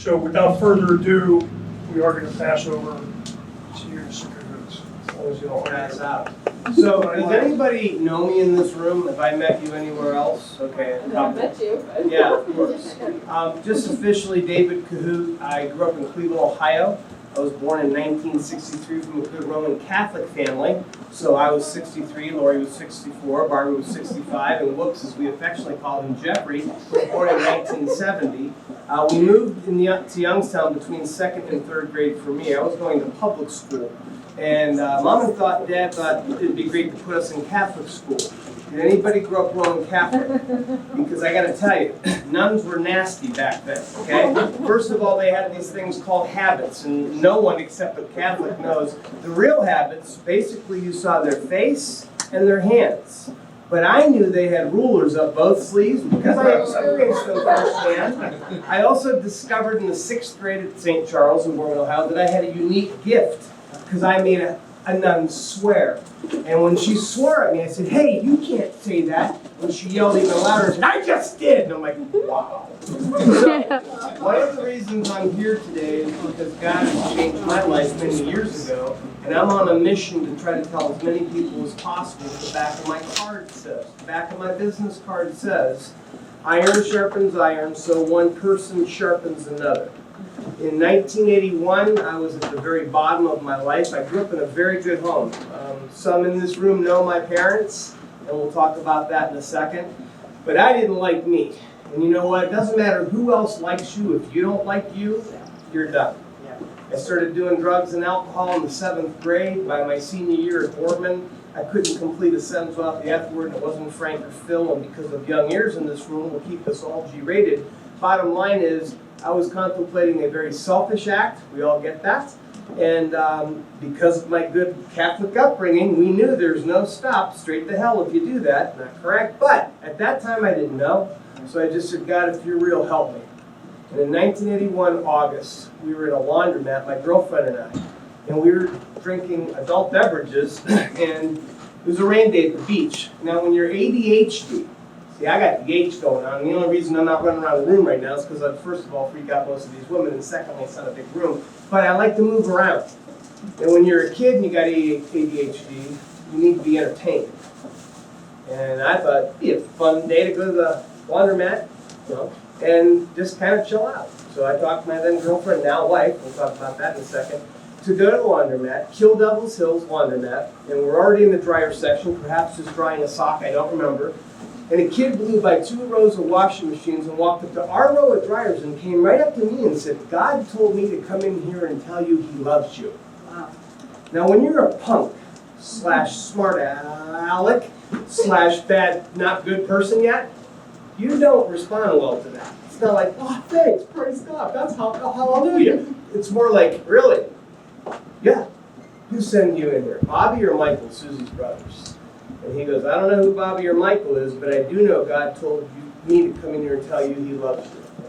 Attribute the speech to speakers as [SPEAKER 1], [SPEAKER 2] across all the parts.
[SPEAKER 1] So without further ado, we are going to pass over to you, Mr. Cahoots, as long as you don't
[SPEAKER 2] Pass
[SPEAKER 1] want
[SPEAKER 2] out. So, does anybody know me in this room? Have I met you anywhere else? Okay.
[SPEAKER 3] I met you.
[SPEAKER 2] Yeah, of course. Just officially, David Cahoot. I grew up in Cleveland, Ohio. I was born in 1963 from a good Roman Catholic family. So I was 63, Lori was 64, Barbara was 65, and Whoops, as we affectionately called him, Jeffrey, was born in 1970. We moved to Youngstown between second and third grade for me. I was going to public school. And Mom and Dad thought it'd be great to put us in Catholic school. Did anybody grow up Roman Catholic? Because I gotta tell you, nuns were nasty back then, okay? First of all, they had these things called habits, and no one except a Catholic knows. The real habits, basically you saw their face and their hands. But I knew they had rulers up both sleeves because I experienced them firsthand. I also discovered in the 6th grade at St. Charles in Bourne, Ohio, that I had a unique gift because I made a nun swear. And when she swore at me, I said, "Hey, you can't say that." And she yelled even louder and said, "I just did!" And I'm like, wow. So, one of the reasons I'm here today is because God has changed my life many years ago, and I'm on a mission to try to tell as many people as possible what the back of my card says. The back of my business card says, "Iron sharpens iron, so one person sharpens another." In 1981, I was at the very bottom of my life. I grew up in a very good home. Some in this room know my parents, and we'll talk about that in a second. But I didn't like me. And you know what? It doesn't matter who else likes you. If you don't like you, you're done. I started doing drugs and alcohol in the 7th grade. By my senior year at Boardman, I couldn't complete a sentence without the F word, and it wasn't Frank or Phil. And because of young ears in this room, we'll keep this all G-rated. Bottom line is, I was contemplating a very selfish act. We all get that. And because of my good Catholic upbringing, we knew there's no stop, straight to hell if you do that. Not correct, but at that time I didn't know. So I just said, "God, if you're real, help me." And in 1981, August, we were in a laundromat, my girlfriend and I, and we were drinking adult beverages, and it was a rain day at the beach. Now, when you're ADHD, see, I got the H going on, and the only reason I'm not running around the room right now is because I, first of all, freak out most of these women, and secondly, it's not a big room, but I like to move around. And when you're a kid and you got ADHD, you need to be entertained. And I thought it'd be a fun day to go to the laundromat, you know, and just kind of chill out. So I talked to my then girlfriend, now wife, we'll talk about that in a second, to go to the laundromat, Kill Devil's Hills laundromat, and we're already in the dryer section, perhaps just drying a sock, I don't remember. And a kid blew by 2 rows of washing machines and walked up to our row of dryers and came right up to me and said, "God told me to come in here and tell you he loves you." Wow. Now when you're a punk / smart aleck / bad, not good person yet, you don't respond well to that. It's not like, "Oh, thanks, praise God, that's hallelujah." It's more like, "Really? Yeah. Who sent you in here, Bobby or Michael, Susie's brothers?" And he goes, "I don't know who Bobby or Michael is, but I do know God told me to come in here and tell you he loves you."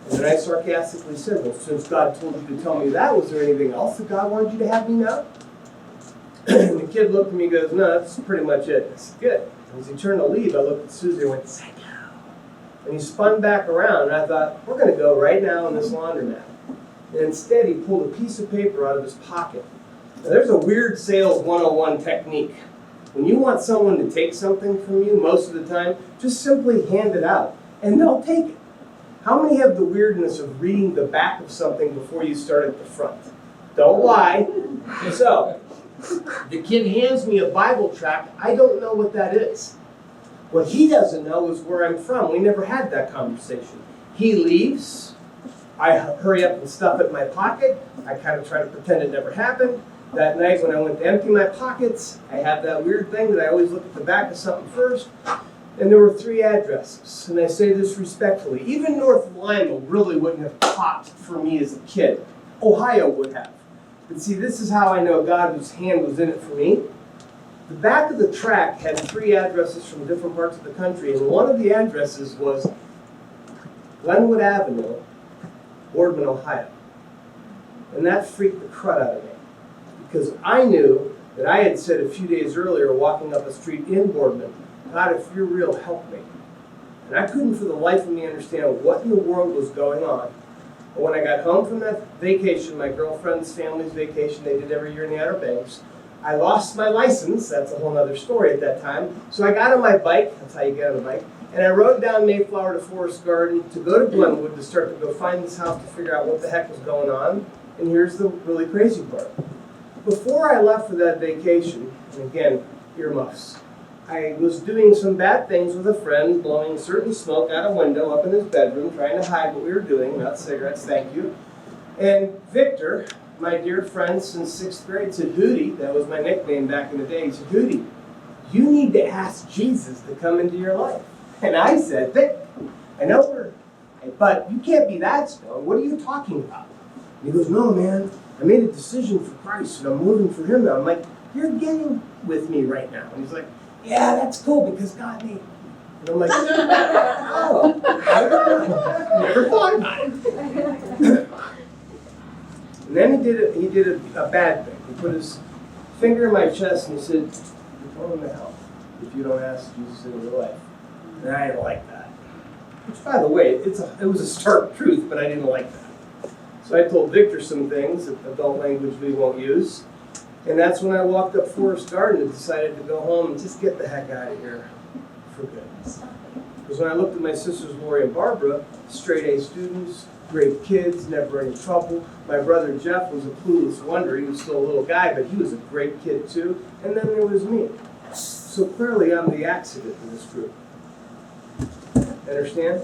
[SPEAKER 2] And then I sarcastically said, "Well, since God told you to tell me that, was there anything else that God wanted you to have me know?" And the kid looked at me and goes, "No, that's pretty much it." I said, "Good." And as he turned to leave, I looked at Susie and went, "Psycho." And he spun back around, and I thought, we're going to go right now in this laundromat. And instead, he pulled a piece of paper out of his pocket. Now, there's a weird sales 101 technique. When you want someone to take something from you, most of the time, just simply hand it out, and they'll take it. How many have the weirdness of reading the back of something before you start at the front? Don't lie. So, the kid hands me a Bible tract. I don't know what that is. What he doesn't know is where I'm from. We never had that conversation. He leaves. I hurry up and stuff it in my pocket. I kind of try to pretend it never happened. That night when I went to empty my pockets, I have that weird thing that I always look at the back of something first. And there were 3 addresses. And I say this respectfully. Even North Lima really wouldn't have popped for me as a kid. Ohio would have. But see, this is how I know God's hand was in it for me. The back of the tract had 3 addresses from different parts of the country, and one of the addresses was Glenwood Avenue, Boardman, Ohio. And that freaked the crud out of me, because I knew that I had said a few days earlier, walking up a street in Boardman, "God, if you're real, help me." And I couldn't for the life of me understand what in the world was going on. But when I got home from that vacation, my girlfriend's family's vacation they did every year in the Outer Banks, I lost my license. That's a whole other story at that time. So I got on my bike. That's how you get on a bike. And I rode down Mayflower to Forest Garden to go to Glenwood to start to go find this house to figure out what the heck was going on. And here's the really crazy part. Before I left for that vacation, and again, earmuffs, I was doing some bad things with a friend, blowing certain smoke out a window up in his bedroom, trying to hide what we were doing, not cigarettes, thank you. And Victor, my dear friend since 6th grade, said, Hootie, that was my nickname back in the day, he said, Hootie, you need to ask Jesus to come into your life. And I said, Vic, I know but you can't be that stoned. What are you talking about? And he goes, no, man, I made a decision for Christ, and I'm moving for him now. I'm like, you're getting with me right now. And he's like, yeah, that's cool, because God made me. And I'm like, oh, I don't know. Never thought about it. And then he did a bad thing. He put his finger in my chest and he said, you're going to hell if you don't ask Jesus into your life. And I didn't like that. Which, by the way, it was a stark truth, but I didn't like that. So I told Victor some things, adult language we won't use. And that's when I walked up Forest Garden and decided to go home and just get the heck out of here for good. Because when I looked at my sisters, Lori and Barbara, straight A students, great kids, never any trouble. My brother Jeff was a clueless wonder. He was still a little guy, but he was a great kid too. And then there was me. So clearly I'm the accident in this group. Understand?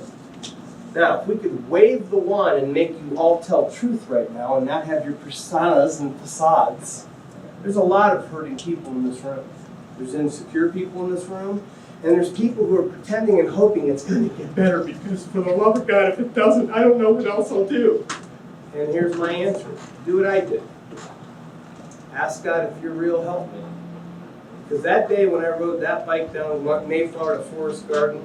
[SPEAKER 2] Now, if we could wave the wand and make you all tell truth right now and not have your personas and facades, there's a lot of hurting people in this room. There's insecure people in this room, and there's people who are pretending and hoping it's going to get better because for the love of God, if it doesn't, I don't know what else I'll do. And here's my answer. Do what I did. Ask God if you're real, help me. Because that day when I rode that bike down Mayflower to Forest Garden,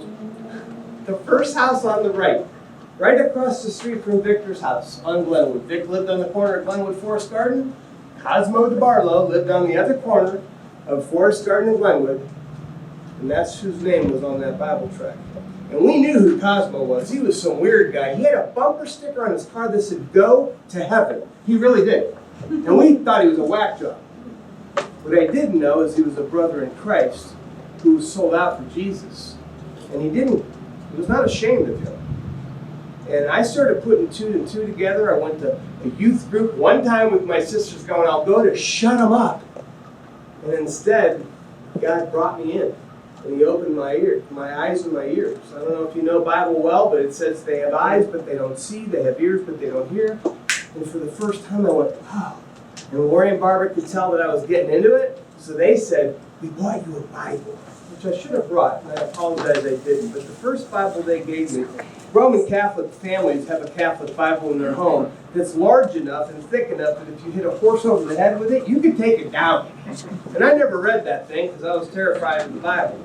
[SPEAKER 2] the first house on the right across the street from Victor's house on Glenwood. Vic lived on the corner of Glenwood Forest Garden. Cosmo DeBarlow lived on the other corner of Forest Garden and Glenwood. And that's whose name was on that Bible tract. And we knew who Cosmo was. He was some weird guy. He had a bumper sticker on his car that said, "Go to heaven." He really did. And we thought he was a whack job. What I didn't know is he was a brother in Christ who was sold out for Jesus. And he was not ashamed of him. And I started putting two and two together. I went to a youth group one time with my sisters going, I'll go to shut them up. And instead, God brought me in. And he opened my eyes and my ears. I don't know if you know Bible well, but it says they have eyes, but they don't see. They have ears, but they don't hear. And for the first time, I went, wow. And Lori and Barbara could tell that I was getting into it. So they said, we bought you a Bible, which I should have brought, and I apologize I didn't. But the first Bible they gave me, Roman Catholic families have a Catholic Bible in their home that's large enough and thick enough that if you hit a horse over the head with it, you could take it down. And I never read that thing because I was terrified of the Bible.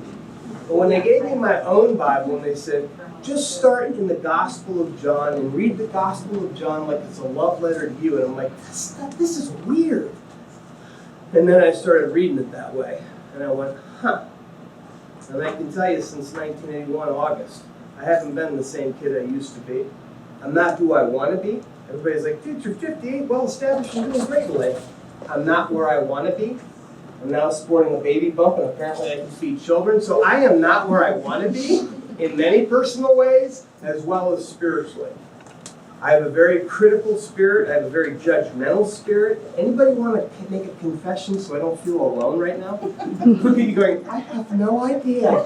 [SPEAKER 2] But when they gave me my own Bible and they said, just start in the Gospel of John and read the Gospel of John like it's a love letter to you. And I'm like, this is weird. And then I started reading it that way. And I went, huh. And I can tell you since 1981, August, I haven't been the same kid I used to be. I'm not who I want to be. Everybody's like, dude, you're 58, well established, and doing great in life. I'm not where I want to be. I'm now sporting a baby bump, and apparently I can feed children. So I am not where I want to be in many personal ways, as well as spiritually. I have a very critical spirit. I have a very judgmental spirit. Anybody want to make a confession so I don't feel alone right now? Look at you going, I have no idea.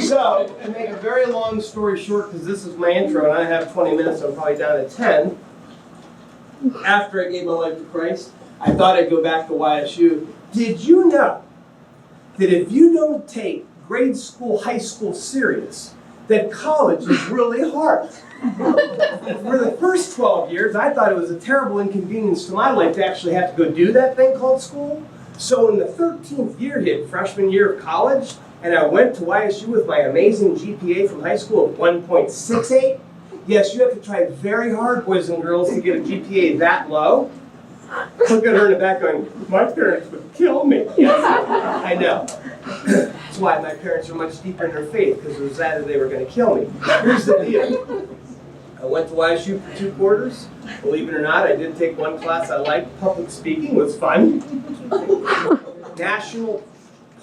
[SPEAKER 2] So, to make a very long story short, because this is my intro and I have 20 minutes, I'm probably down to 10. After I gave my life to Christ, I thought I'd go back to YSU. Did you know that if you don't take grade school, high school serious, that college is really hard? For the first 12 years, I thought it was a terrible inconvenience to my life to actually have to go do that thing called school. So when the 13th year hit, freshman year of college, and I went to YSU with my amazing GPA from high school of 1.68, yes, you have to try very hard, boys and girls, to get a GPA that low. Look at her in the back going, my parents would kill me. Yes, I know. That's why my parents are much deeper in their faith, because it was that they were going to kill me. Here's the deal. I I went to YSU for 2 quarters. Believe it or not, I did take one class I liked. Public speaking was fun. National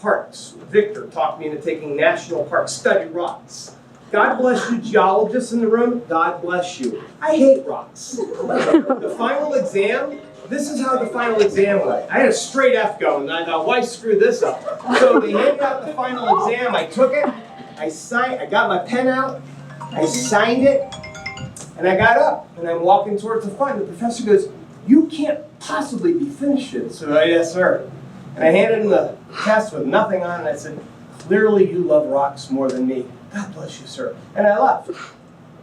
[SPEAKER 2] parks. Victor talked me into taking national parks, study rocks. God bless you geologists in the room, God bless you. I hate rocks. The final exam, this is how the final exam went. I had a straight F going, and I thought, why screw this up? So they handed out the final exam, I took it, I got my pen out, I signed it, and I got up, and I'm walking towards the front, and the professor goes, you can't possibly be finished it. So I, yes, sir. And I handed him the test with nothing on it, and I said, clearly you love rocks more than me. God bless you, sir. And I left.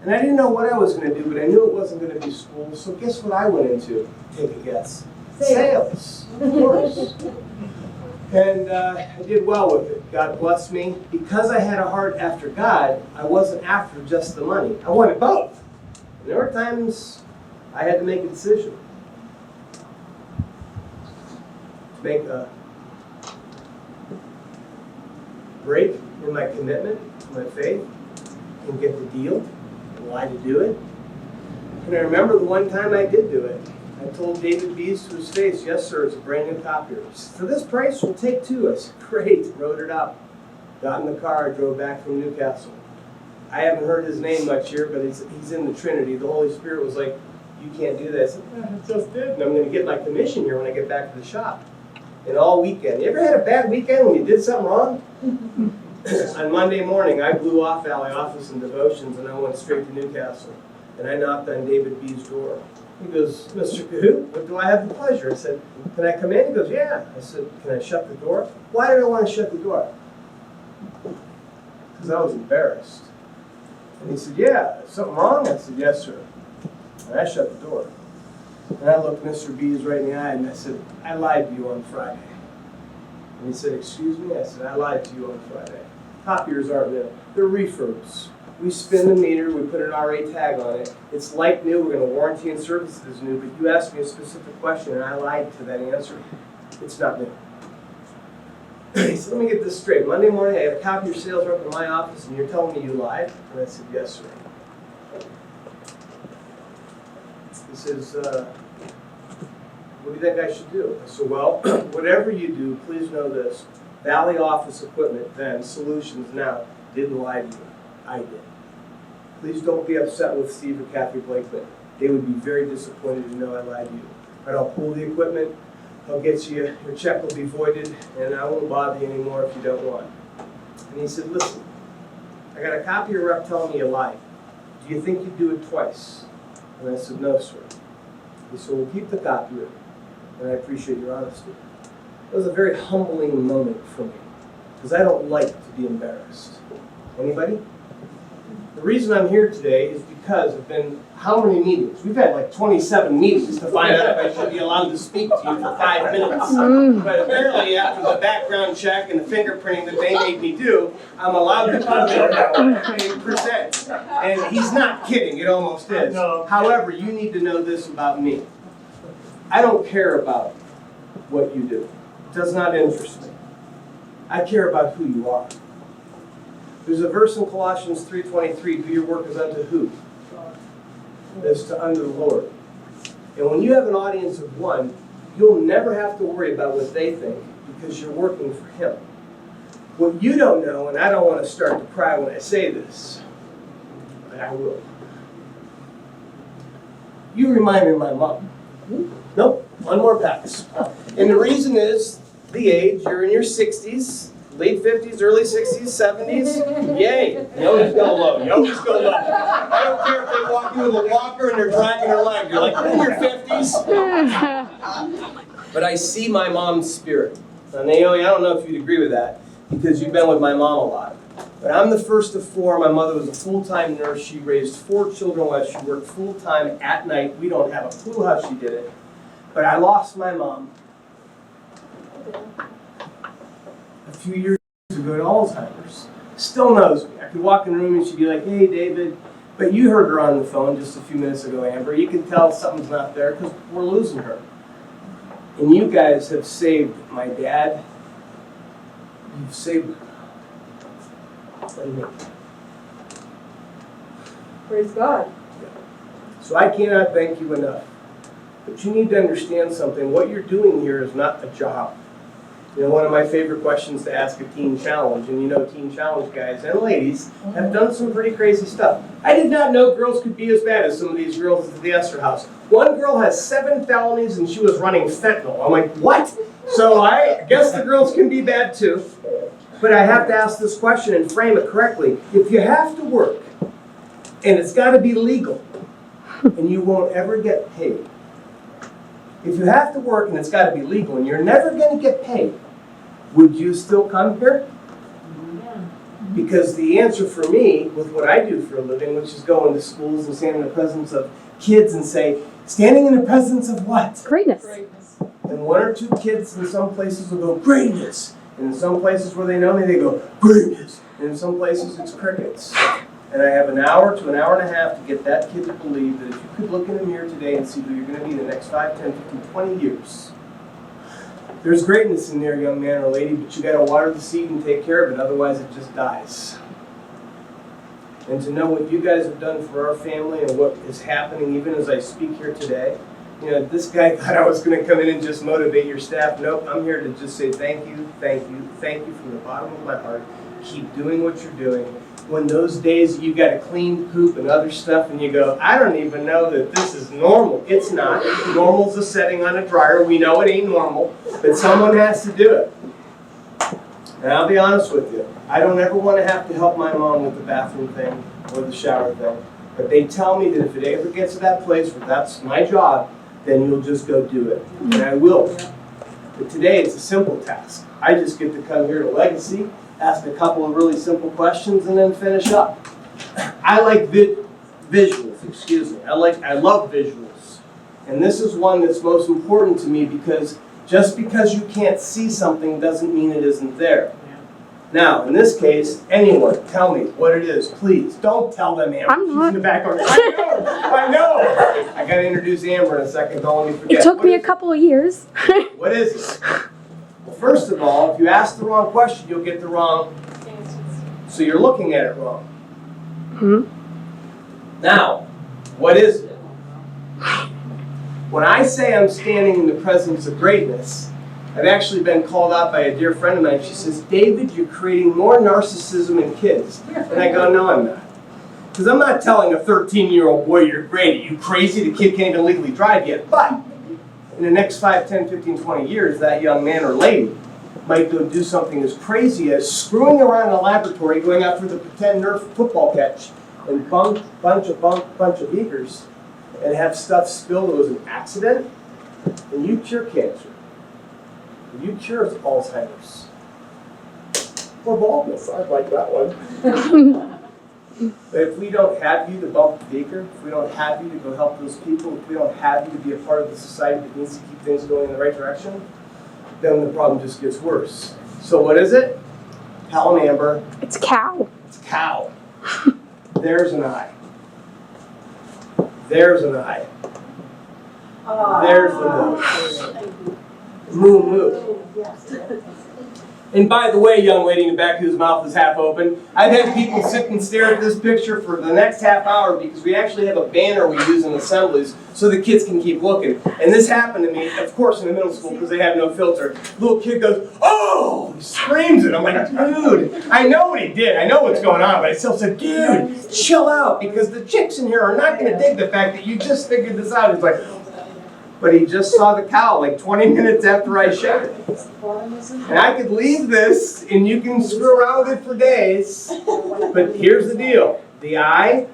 [SPEAKER 2] And I didn't know what I was going to do, but I knew it wasn't going to be school, so guess what I went into? Take a guess. Sales, of course. And I did well with it. God bless me. Because I had a heart after God, I wasn't after just the money. I wanted both. And there were times I had to make a decision. To make a break in my commitment to my faith and get the deal and why to do it. And I remember the one time I did do it. I told David Bees to his face, yes sir, it's a brand new copier. He said, for this price, we'll take 2. I said, great, wrote it up. Got in the car, drove back from Newcastle. I haven't heard his name much here, but he's in the Trinity. The Holy Spirit was like, you can't do that. I said, I just did. And I'm going to get my commission here when I get back to the shop. And all weekend. You ever had a bad weekend when you did something wrong? On Monday morning, I blew off Valley Office and Devotions, and I went straight to Newcastle. And I knocked on David B's door. He goes, Mr. Cahoot, what do I have the pleasure? I said, can I come in? He goes, yeah. I said, can I shut the door? Why did I want to shut the door? Because I was embarrassed. And he said, yeah, is something wrong? I said, yes, sir. And I shut the door. And I looked Mr. Bees right in the eye and I said, I lied to you on Friday. And he said, excuse me? I said, I lied to you on Friday. Copiers aren't new. They're refurbs. We spin the meter, we put an RA tag on it. It's like new, we're going to warranty and service it as new, but you asked me a specific question and I lied to that answer. It's not new. He said, let me get this straight. Monday morning, I had a copier sales rep in my office and you're telling me you lied? And I said, yes, sir. He says, what do you think I should do? I said, well, whatever you do, please know this. Valley Office Equipment, then, Solutions now, didn't lie to you. I did. Please don't be upset with Steve or Kathy Blakeman. They would be very disappointed to know I lied to you. But I'll pull the equipment, I'll get you, your check will be voided, and I won't bother you anymore if you don't want. And he said, listen, I got a copier rep telling me you lied. Do you think you'd do it twice? And I said, no, sir. He said, we'll keep the copier, and I appreciate your honesty. It was a very humbling moment for me, because I don't like to be embarrassed. Anybody? The reason I'm here today is because I've been, how many meetings? We've had like 27 meetings to find out if I should be allowed to speak to you for 5 minutes. But apparently after the background check and the fingerprinting that they made me do, I'm allowed to come there and present. And he's not kidding, it almost is.
[SPEAKER 1] No.
[SPEAKER 2] However, you need to know this about me. I don't care about what you do. It does not interest me. I care about who you are. There's a verse in Colossians 3:23, do your work as unto who? As to unto the Lord. And when you have an audience of one, you'll never have to worry about what they think because you're working for Him. What you don't know, and I don't want to start to cry when I say this, but I will. You remind me of my mom. Nope, one more pass. And the reason is the age, you're in your 60s. Late 50s, early 60s, 70s, yay. You always go low. You always go low. I don't care if they walk you with a walker and they're dragging their leg. You're like, in your 50s. But I see my mom's spirit. Now, Naomi, I don't know if you'd agree with that because you've been with my mom a lot. But I'm the first of 4. My mother was a full-time nurse. She raised 4 children while she worked full-time at night. We don't have a clue how she did it. But I lost my mom a few years ago to Alzheimer's. Still knows me. I could walk in the room and she'd be like, hey, David. But you heard her on the phone just a few minutes ago, Amber. You can tell something's not there because we're losing her. And you guys have saved my dad. You've saved me. What do you mean?
[SPEAKER 3] Praise God.
[SPEAKER 2] So I cannot thank you enough. But you need to understand something. What you're doing here is not a job. You know, one of my favorite questions to ask a teen challenge, and you know teen challenge guys and ladies have done some pretty crazy stuff. I did not know girls could be as bad as some of these girls at the Esther House. One girl has 7 felonies and she was running fentanyl. I'm like, what? So I guess the girls can be bad too. But I have to ask this question and frame it correctly. If you have to work, and it's got to be legal, and you won't ever get paid. If you have to work and it's got to be legal and you're never going to get paid, would you still come here? Because the answer for me, with what I do for a living, which is go into schools and stand in the presence of kids and say, standing in the presence of what?
[SPEAKER 3] Greatness.
[SPEAKER 2] And 1 or 2 kids in some places will go, greatness. And in some places where they know me, they go, greatness. And in some places it's crickets. And I have an hour to an hour and a half to get that kid to believe that if you could look in the mirror today and see who you're going to be in the next 5, 10, 15, 20 years, there's greatness in there, young man or lady, but you got to water the seed and take care of it, otherwise it just dies. And to know what you guys have done for our family and what is happening even as I speak here today, you know, this guy thought I was going to come in and just motivate your staff. Nope, I'm here to just say thank you, thank you, thank you from the bottom of my heart. Keep doing what you're doing. When those days you got to clean poop and other stuff and you go, I don't even know that this is normal. It's not. Normal's a setting on a dryer. We know it ain't normal, but someone has to do it. And I'll be honest with you, I don't ever want to have to help my mom with the bathroom thing or the shower thing. But they tell me that if it ever gets to that place where that's my job, then you'll just go do it. And I will. But today it's a simple task. I just get to come here to Legacy, ask a couple of really simple questions, and then finish up. I like visuals, excuse me. I love visuals. And this is one that's most important to me because just because you can't see something doesn't mean it isn't there. Now, in this case, anyone, tell me what it is, please. Don't tell them, Amber.
[SPEAKER 3] I'm not.
[SPEAKER 2] She's in the background. I know. I got to introduce Amber in a second. Don't let me forget.
[SPEAKER 3] It took me a couple of years.
[SPEAKER 2] What is it? Well, first of all, if you ask the wrong question, you'll get the wrong answers. So you're looking at it wrong. Now, what is it? When I say I'm standing in the presence of greatness, I've actually been called out by a dear friend of mine. She says, David, you're creating more narcissism in kids. And I go, no, I'm not. Because I'm not telling a 13-year-old boy you're great. Are you crazy? The kid can't even legally drive yet. But in the next 5, 10, 15, 20 years, that young man or lady might go do something as crazy as screwing around in a laboratory, going out for the pretend Nerf football catch, and bunch of beakers, and have stuff spilled that was an accident, and you cure cancer. You cure Alzheimer's. Or baldness. I like that one. But if we don't have you to bump the beaker, if we don't have you to go help those people, if we don't have you to be a part of the society that needs to keep things going in the right direction, then the problem just gets worse. So what is it? Tell them, Amber.
[SPEAKER 3] It's cow.
[SPEAKER 2] It's cow. There's an eye. There's an eye. There's the nose. Moo moo. And by the way, young lady in the back whose mouth is half open, I've had people sit and stare at this picture for the next half hour because we actually have a banner we use in assemblies so the kids can keep looking. And this happened to me, of course, in the middle school because they have no filter. Little kid goes, oh! He screams it. I'm like, dude, I know what he did. I know what's going on. But I still said, dude, chill out because the chicks in here are not going to dig the fact that you just figured this out. He's like, but he just saw the cow like 20 minutes after I showed it. And I could leave this and you can screw around with it for days. But here's the deal. The eye,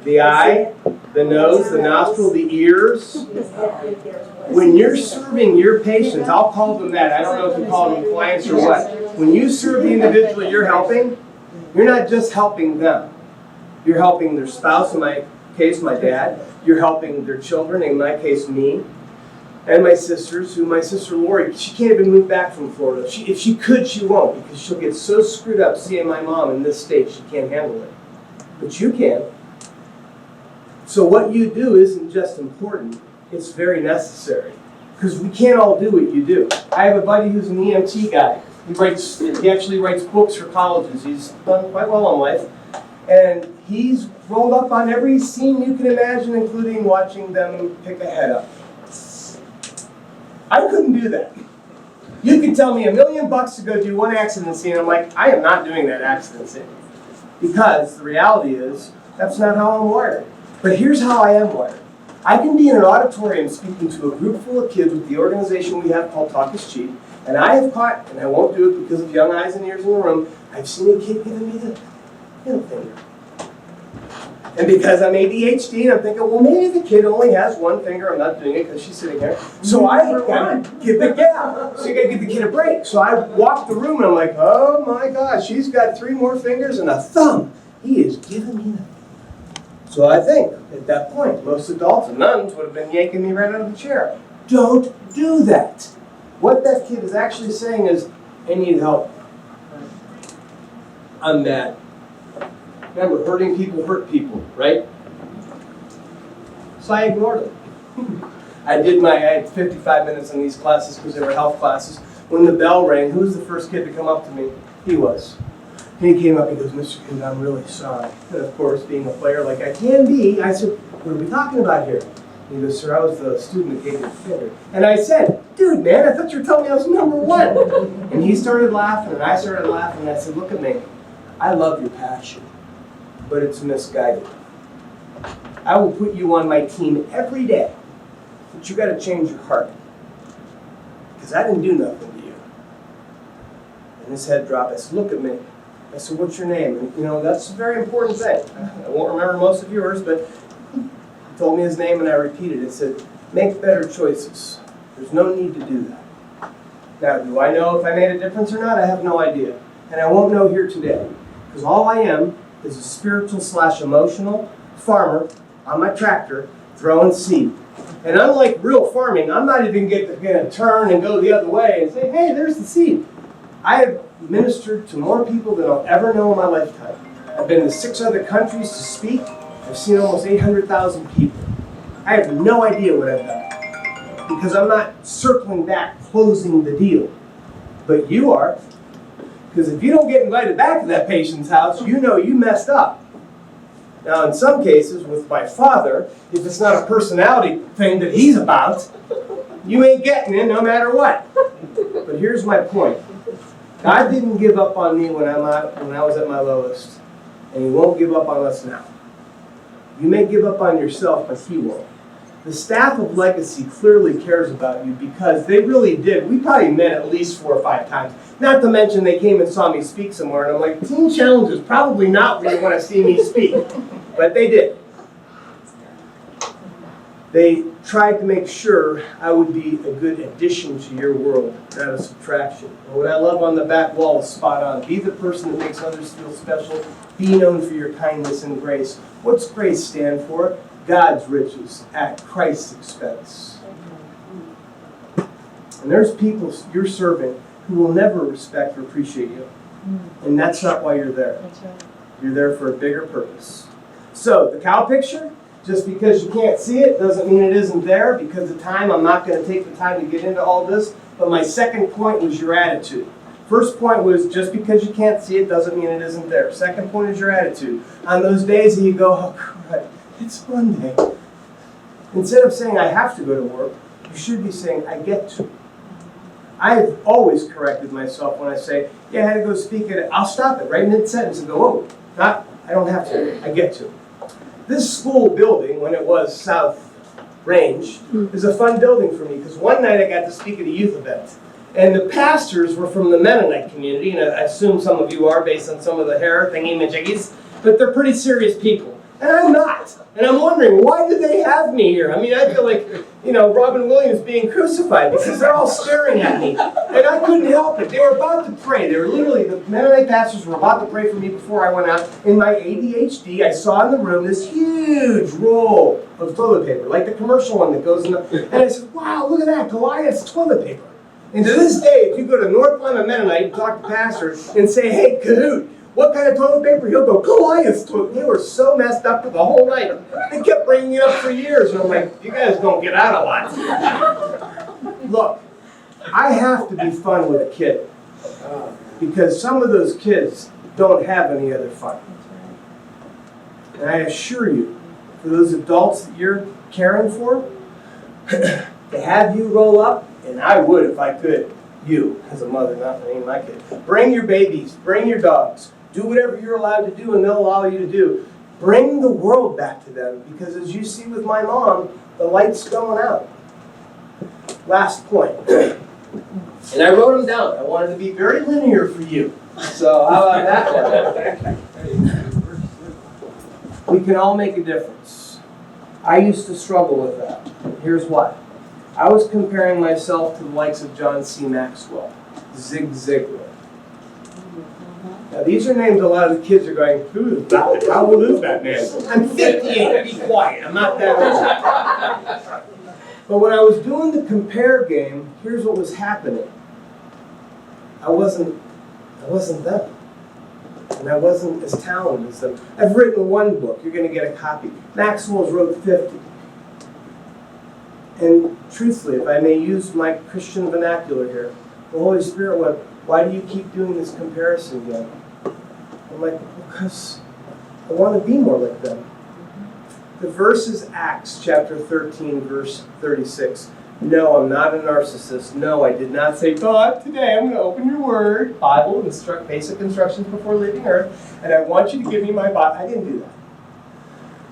[SPEAKER 2] the nose, the nostril, the ears. When you're serving your patients, I'll call them that. I don't know if you call them clients or what. When you serve the individual you're helping, you're not just helping them. You're helping their spouse, in my case, my dad. You're helping their children, in my case, me. And my sisters, my sister Lori, she can't even move back from Florida. If she could, she won't, because she'll get so screwed up seeing my mom in this state, she can't handle it. But you can. So what you do isn't just important, it's very necessary. Because we can't all do what you do. I have a buddy who's an EMT guy. He actually writes books for colleges. He's done quite well in life. And he's rolled up on every scene you can imagine, including watching them pick a head up. I couldn't do that. You could tell me $1 million to go do one accident scene. I'm like, I am not doing that accident scene. Because the reality is, that's not how I'm wired. But here's how I am wired. I can be in an auditorium speaking to a group full of kids with the organization we have called Talk is Cheap, and I have caught, and I won't do it because of young eyes and ears in the room, I've seen a kid giving me the middle finger. And because I'm ADHD, and I'm thinking, well, maybe the kid only has one finger. I'm not doing it because she's sitting there. So I gotta give the So you gotta give the kid a break. So I walk the room, and I'm like, oh my gosh, she's got 3 more fingers and a thumb. He is giving me the. So I think, at that point, most adults and nuns would have been yanking me right out of the chair. Don't do that. What that kid is actually saying is, I need help. I'm mad. Remember, hurting people hurt people, right? So I ignored them. I had 55 minutes in these classes because they were health classes. When the bell rang, who was the first kid to come up to me? He was. And he came up and he goes, Mr. Coon, I'm really sorry. And of course, being a player like I can be, I said, what are we talking about here? And he goes, sir, I was the student that gave you the finger. And I said, dude, man, I thought you were telling me I was #1. And he started laughing, and I started laughing, and I said, look at me. I love your passion, but it's misguided. I will put you on my team every day, but you got to change your heart. Because I didn't do nothing to you. And his head dropped. I said, look at me. I said, what's your name? And you know, that's a very important thing. I won't remember most of yours, but he told me his name and I repeated it. It said, make better choices. There's no need to do that. Now, do I know if I made a difference or not? I have no idea. And I won't know here today. Because all I am is a spiritual/emotional farmer on my tractor throwing seed. And unlike real farming, I'm not even going to turn and go the other way and say, hey, there's the seed. I have ministered to more people than I'll ever know in my lifetime. I've been to 6 other countries to speak. I've seen almost 800,000 people. I have no idea what I've done. Because I'm not circling back, closing the deal. But you are. Because if you don't get invited back to that patient's house, you know you messed up. Now, in some cases, with my father, if it's not a personality thing that he's about, you ain't getting in no matter what. But here's my point. God didn't give up on me when I was at my lowest, and He won't give up on us now. You may give up on yourself, but He won't. The staff of Legacy clearly cares about you because they really did. We probably met at least 4 or 5 times. Not to mention they came and saw me speak somewhere, and I'm like, Teen Challenge is probably not where you want to see me speak. But they did. They tried to make sure I would be a good addition to your world, not a subtraction. And what I love on the back wall is spot on. Be the person that makes others feel special. Be known for your kindness and grace. What's grace stand for? God's riches at Christ's expense. And there's people you're serving who will never respect or appreciate you. And that's not why you're there. You're there for a bigger purpose. So, the cow picture, just because you can't see it doesn't mean it isn't there. Because of time, I'm not going to take the time to get into all this. But my second point was your attitude. First point was just because you can't see it doesn't mean it isn't there. Second point is your attitude. On those days that you go, oh crud, it's Monday. Instead of saying I have to go to work, you should be saying I get to. I have always corrected myself when I say, yeah, I had to go speak at it. I'll stop it right mid-sentence and go, oh, I don't have to, I get to. This school building, when it was South Range, is a fun building for me because one night I got to speak at a youth event. And the pastors were from the Mennonite community, and I assume some of you are based on some of the hair thingy-majiggies, but they're pretty serious people. And I'm not. And I'm wondering, why do they have me here? I mean, I feel like, Robin Williams being crucified because they're all staring at me. And I couldn't help it. They were about to pray. They were literally, the Mennonite pastors were about to pray for me before I went out. In my ADHD, I saw in the room this huge roll of toilet paper, like the commercial one that goes in the, and I said, wow, look at that, Goliath's toilet paper. And to this day, if you go to North Lima Mennonite and talk to pastors and say, hey, Cahoot, what kind of toilet paper? He'll go, Goliath's toilet. They were so messed up for the whole night. They kept bringing it up for years. And I'm like, you guys don't get out a lot. Look, I have to be fun with a kid. Because some of those kids don't have any other fun. And I assure you, for those adults that you're caring for, to have you roll up, and I would if I could, you as a mother, not me and my kid. Bring your babies, bring your dogs, do whatever you're allowed to do and they'll allow you to do. Bring the world back to them, because as you see with my mom, the light's going out. Last point. And I wrote them down. I wanted to be very linear for you. So how about that one? We can all make a difference. I used to struggle with that. Here's why. I was comparing myself to the likes of John C. Maxwell, Zig Ziglar. Now these are names a lot of the kids are going, who is that? How old is that man? I'm 58, be quiet, I'm not that old. But when I was doing the compare game, here's what was happening. I wasn't them. And I wasn't as talented as them. I've written one book, you're going to get a copy. Maxwell's wrote 50. And truthfully, if I may use my Christian vernacular here, the Holy Spirit went, why do you keep doing this comparison game? I'm like, because I want to be more like them. The verse is Acts chapter 13, verse 36. No, I'm not a narcissist. No, I did not say, God, today I'm going to open your word, Bible, basic instructions before leaving earth, and I want you to give me my Bible. I didn't do that.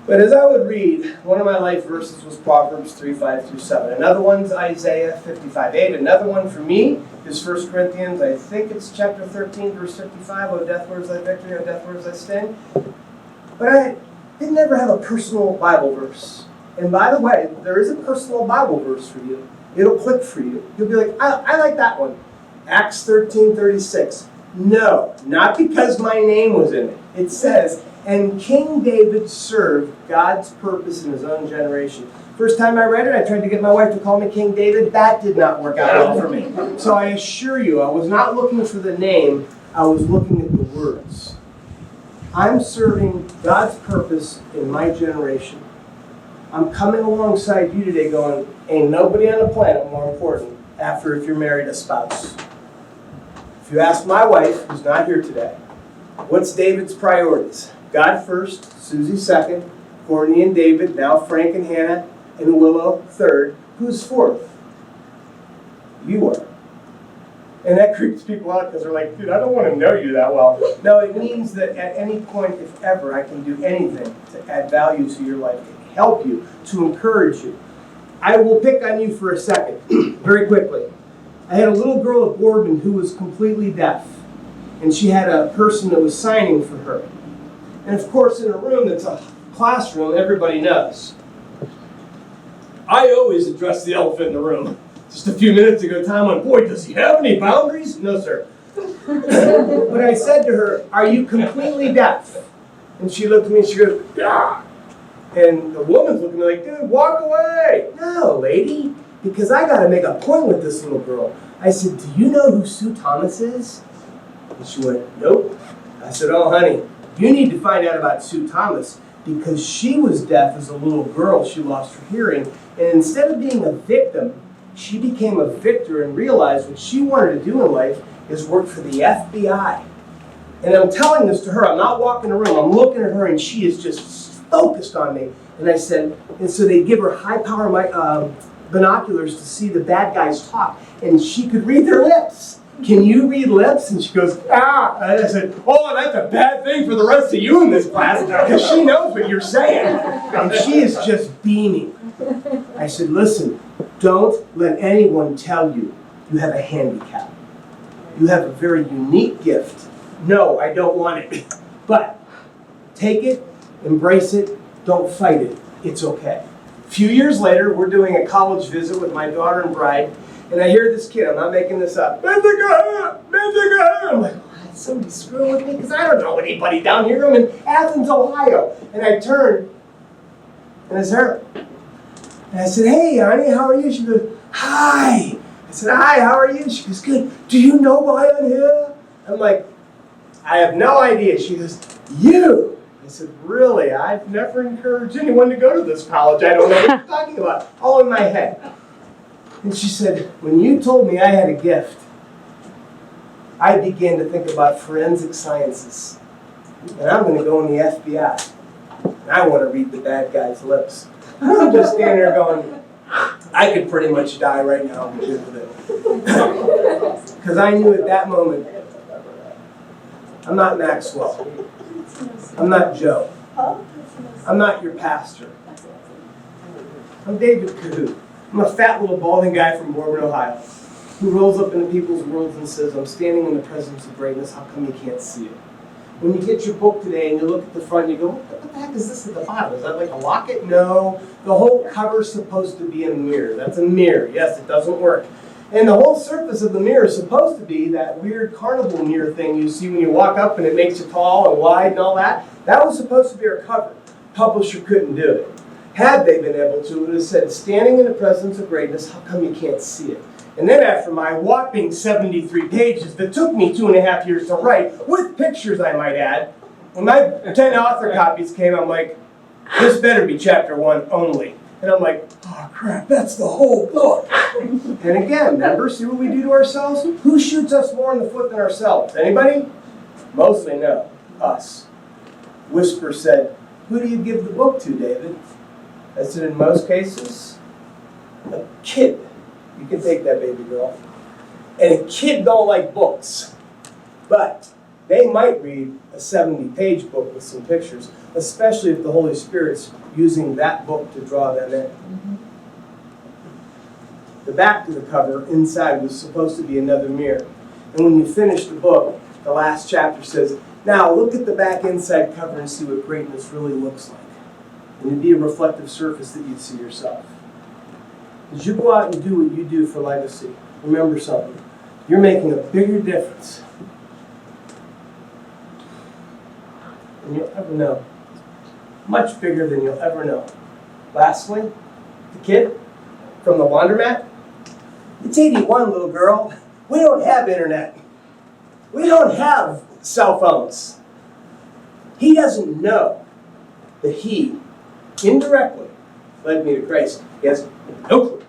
[SPEAKER 2] But as I would read, one of my life verses was Proverbs 3, 5 through 7. Another one's Isaiah 55, 8. Another one for me is 1 Corinthians, I think it's chapter 13, verse 55. O death, where is thy victory? O death, where is thy sting? But I didn't ever have a personal Bible verse. And by the way, there is a personal Bible verse for you. It'll click for you. You'll be like, I like that one. Acts 13:36. No, not because my name was in it. It says, and King David served God's purpose in his own generation. First time I read it, I tried to get my wife to call me King David. That did not work out well for me. So I assure you, I was not looking for the name. I was looking at the words. I'm serving God's purpose in my generation. I'm coming alongside you today going, ain't nobody on the planet more important after if you're married a spouse. If you ask my wife, who's not here today, what's David's priorities? God first, Susie second, Courtney and David, now Frank and Hannah, and Willow third. Who's fourth? You are. And that creeps people out because they're like, dude, I don't want to know you that well. No, it means that at any point, if ever, I can do anything to add value to your life, to help you, to encourage you. I will pick on you for a second, very quickly. I had a little girl at Boardman who was completely deaf. And she had a person that was signing for her. And of course, in a room that's a classroom, everybody knows. I always address the elephant in the room. Just a few minutes ago, Tom went, boy, does he have any boundaries? No, sir. But I said to her, are you completely deaf? And she looked at me and she goes, yeah. And the woman's looking at me like, dude, walk away. No, lady, because I got to make a point with this little girl. I said, do you know who Sue Thomas is? And she went, nope. I said, oh, honey, you need to find out about Sue Thomas because she was deaf as a little girl. She lost her hearing. And instead of being a victim, she became a victor and realized what she wanted to do in life is work for the FBI. And I'm telling this to her. I'm not walking the room. I'm looking at her, and she is just focused on me. And I said, and so they give her high-power binoculars to see the bad guys talk. And she could read their lips. Can you read lips? And she goes, ah. And I said, oh, that's a bad thing for the rest of you in this class because she knows what you're saying. And she is just beaming. I said, listen, don't let anyone tell you you have a handicap. You have a very unique gift. No, I don't want it. But take it, embrace it, don't fight it. It's okay. A few years later, we're doing a college visit with my daughter and bride, and I hear this kid, I'm not making this up, I'm like, what? Somebody's screwing with me? Because I don't know anybody down here. I'm in Athens, Ohio. And I turned, and it's her. And I said, hey, honey, how are you? She goes, hi. I said, hi, how are you? She goes, good. Do you know why I'm here? I'm like, I have no idea. She goes, you. I said, really? I've never encouraged anyone to go to this college. I don't know what you're talking about. All in my head. And she said, when you told me I had a gift, I began to think about forensic sciences. And I'm going to go in the FBI. And I want to read the bad guy's lips. I'm just standing there going, I could pretty much die right now and be good with it. Because I knew at that moment, I'm not Maxwell. I'm not Joe. I'm not your pastor. I'm David Cahoot. I'm a fat little balding guy from Bourbon, Ohio, who rolls up into people's worlds and says, I'm standing in the presence of greatness, how come you can't see it? When you get your book today and you look at the front and you go, what the heck is this at the bottom? Is that like a locket? No. The whole cover's supposed to be a mirror. That's a mirror. Yes, it doesn't work. And the whole surface of the mirror is supposed to be that weird carnival mirror thing you see when you walk up and it makes you tall and wide and all that. That was supposed to be our cover. Publisher couldn't do it. Had they been able to, it would have said, standing in the presence of greatness, how come you can't see it? And then after my whopping 73 pages that took me 2.5 years to write, with pictures I might add, when my 10 author copies came, I'm like, this better be chapter 1 only. And I'm like, oh crap, that's the whole book. And again, remember, see what we do to ourselves? Who shoots us more in the foot than ourselves? Anybody? Mostly no, us. Whisper said, who do you give the book to, David? I said, in most cases, a kid. You can take that, baby girl. And a kid don't like books. But they might read a 70-page book with some pictures, especially if the Holy Spirit's using that book to draw them in. The back of the cover inside was supposed to be another mirror. And when you finish the book, the last chapter says, now look at the back inside cover and see what greatness really looks like. And it'd be a reflective surface that you'd see yourself. As you go out and do what you do for legacy, remember something. You're making a bigger difference than you'll ever know. Much bigger than you'll ever know. Lastly, the kid from the laundromat. It's 81, little girl. We don't have internet. We don't have cell phones. He doesn't know that he, indirectly, led me to Christ. He has no clue.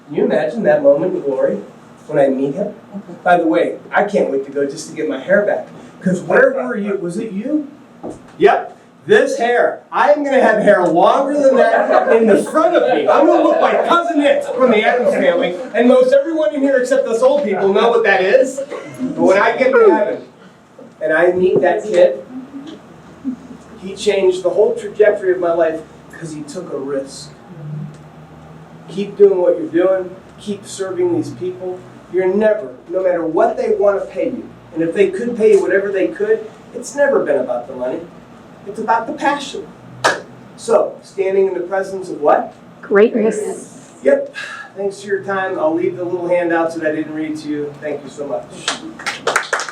[SPEAKER 2] Can you imagine that moment in glory when I meet him? By the way, I can't wait to go just to get my hair back. Because where were you? Was it you? Yep. This hair. I'm going to have hair longer than that in the front of me. I'm going to look like Cousin It from the Addams Family. And most everyone in here except us old people know what that is. But when I get to heaven and I meet that kid, he changed the whole trajectory of my life because he took a risk. Keep doing what you're doing. Keep serving these people. You're never, no matter what they want to pay you, and if they could pay you whatever they could, it's never been about the money. It's about the passion. So, standing in the presence of what?
[SPEAKER 3] Greatness.
[SPEAKER 2] Yep. Thanks for your time. I'll leave the little handouts that I didn't read to you. Thank you so much.